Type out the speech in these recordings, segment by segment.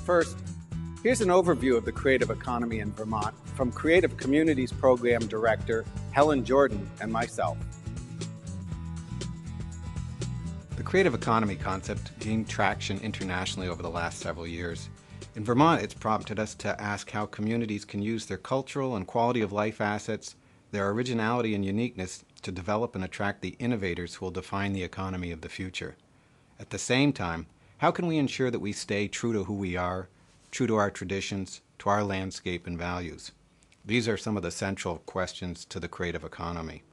First, here's an overview of the creative economy in Vermont from Creative Communities Program Director Helen Jordan and myself. The creative economy concept gained traction internationally over the last several years. In Vermont, it's prompted us to ask how communities can use their cultural and quality of life assets, their originality and uniqueness to develop and attract the innovators who will define the economy of the future. At the same time, how can we ensure that we stay true to who we are, true to our traditions, to our landscape and values? These are some of the central questions to the creative economy.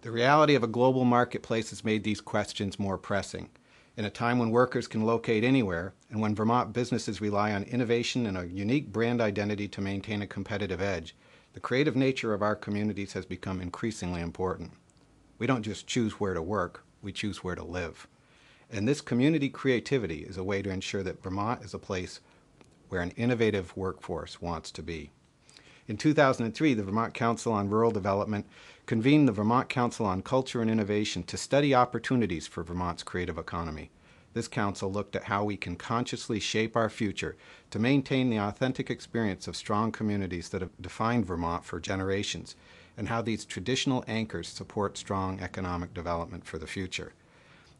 The reality of a global marketplace has made these questions more pressing. In a time when workers can locate anywhere, and when Vermont businesses rely on innovation and a unique brand identity to maintain a competitive edge, the creative nature of our communities has become increasingly important. We don't just choose where to work, we choose where to live. And this community creativity is a way to ensure that Vermont is a place where an innovative workforce wants to be. In 2003, the Vermont Council on Rural Development convened the Vermont Council on Culture and Innovation to study opportunities for Vermont's creative economy. This council looked at how we can consciously shape our future to maintain the authentic experience of strong communities that have defined Vermont for generations, and how these traditional anchors support strong economic development for the future.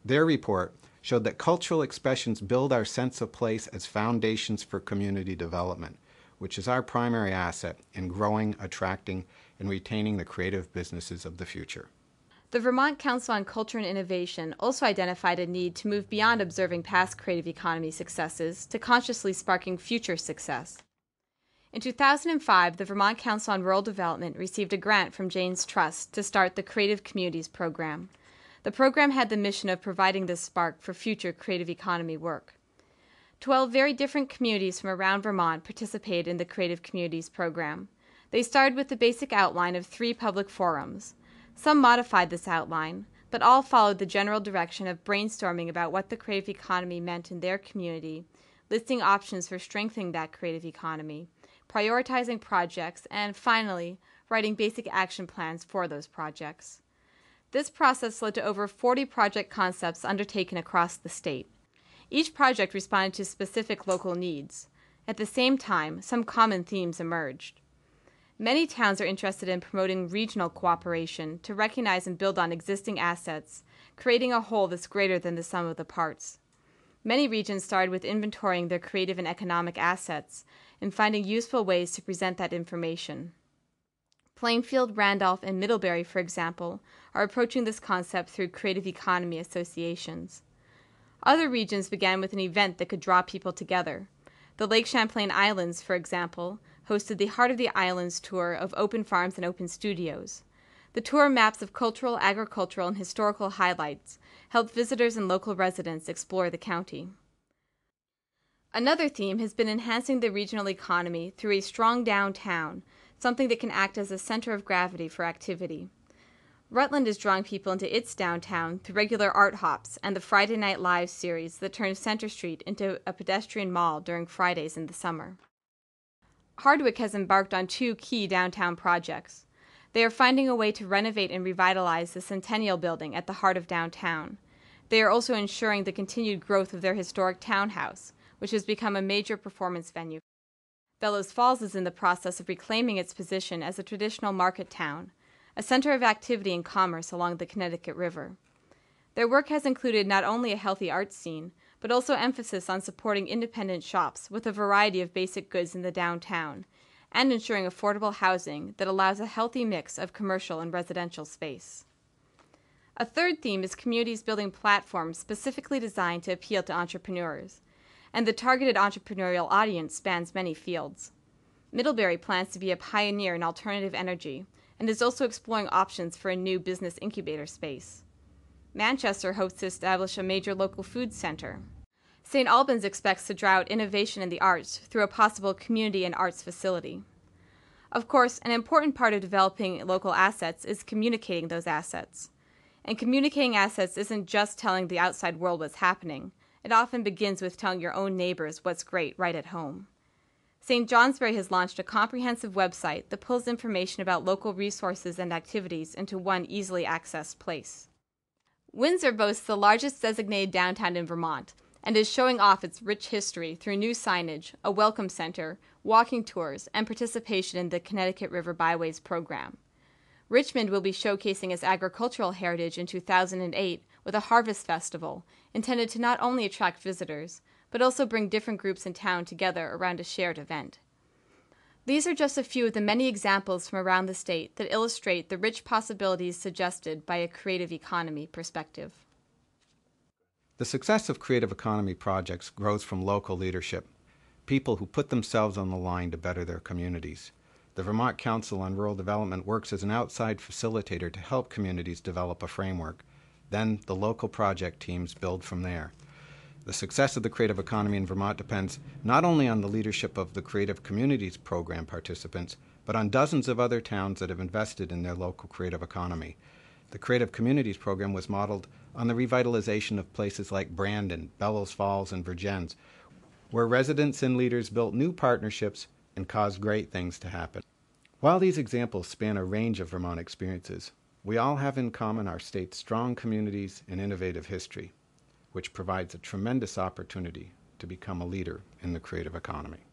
Their report showed that cultural expressions build our sense of place as foundations for community development, which is our primary asset in growing, attracting, and retaining the creative businesses of the future. The Vermont Council on Culture and Innovation also identified a need to move beyond observing past creative economy successes to consciously sparking future success. In 2005, the Vermont Council on Rural Development received a grant from Jane's Trust to start the Creative Communities program. The program had the mission of providing this spark for future creative economy work. 12 very different communities from around Vermont participated in the Creative Communities program. They started with the basic outline of 3 public forums. Some modified this outline, but all followed the general direction of brainstorming about what the creative economy meant in their community, listing options for strengthening that creative economy, prioritizing projects, and finally, writing basic action plans for those projects. This process led to over 40 project concepts undertaken across the state. Each project responded to specific local needs. At the same time, some common themes emerged. Many towns are interested in promoting regional cooperation to recognize and build on existing assets, creating a whole that's greater than the sum of the parts. Many regions started with inventorying their creative and economic assets and finding useful ways to present that information. Plainfield, Randolph, and Middlebury, for example, are approaching this concept through creative economy associations. Other regions began with an event that could draw people together. The Lake Champlain Islands, for example, hosted the Heart of the Islands tour of open farms and open studios. The tour maps of cultural, agricultural, and historical highlights helped visitors and local residents explore the county. Another theme has been enhancing the regional economy through a strong downtown, something that can act as a center of gravity for activity. Rutland is drawing people into its downtown through regular art hops and the Friday Night Live series that turns Center Street into a pedestrian mall during Fridays in the summer. Hardwick has embarked on 2 key downtown projects. They are finding a way to renovate and revitalize the Centennial Building at the heart of downtown. They are also ensuring the continued growth of their historic townhouse, which has become a major performance venue. Bellows Falls is in the process of reclaiming its position as a traditional market town, a center of activity and commerce along the Connecticut River. Their work has included not only a healthy art scene, but also emphasis on supporting independent shops with a variety of basic goods in the downtown, and ensuring affordable housing that allows a healthy mix of commercial and residential space. A third theme is communities building platforms specifically designed to appeal to entrepreneurs, and the targeted entrepreneurial audience spans many fields. Middlebury plans to be a pioneer in alternative energy, and is also exploring options for a new business incubator space. Manchester hopes to establish a major local food center. St. Albans expects to draw out innovation in the arts through a possible community and arts facility. Of course, an important part of developing local assets is communicating those assets. And communicating assets isn't just telling the outside world what's happening. It often begins with telling your own neighbors what's great right at home. St. Johnsbury has launched a comprehensive website that pulls information about local resources and activities into one easily accessed place. Windsor boasts the largest designated downtown in Vermont, and is showing off its rich history through new signage, a welcome center, walking tours, and participation in the Connecticut River Byways program. Richmond will be showcasing its agricultural heritage in 2008 with a harvest festival intended to not only attract visitors, but also bring different groups in town together around a shared event. These are just a few of the many examples from around the state that illustrate the rich possibilities suggested by a creative economy perspective. The success of creative economy projects grows from local leadership, people who put themselves on the line to better their communities. The Vermont Council on Rural Development works as an outside facilitator to help communities develop a framework. Then the local project teams build from there. The success of the creative economy in Vermont depends not only on the leadership of the Creative Communities Program participants, but on dozens of other towns that have invested in their local creative economy. The Creative Communities Program was modeled on the revitalization of places like Brandon, Bellows Falls, and Vergennes, where residents and leaders built new partnerships and caused great things to happen. While these examples span a range of Vermont experiences, we all have in common our state's strong communities and innovative history, which provides a tremendous opportunity to become a leader in the creative economy.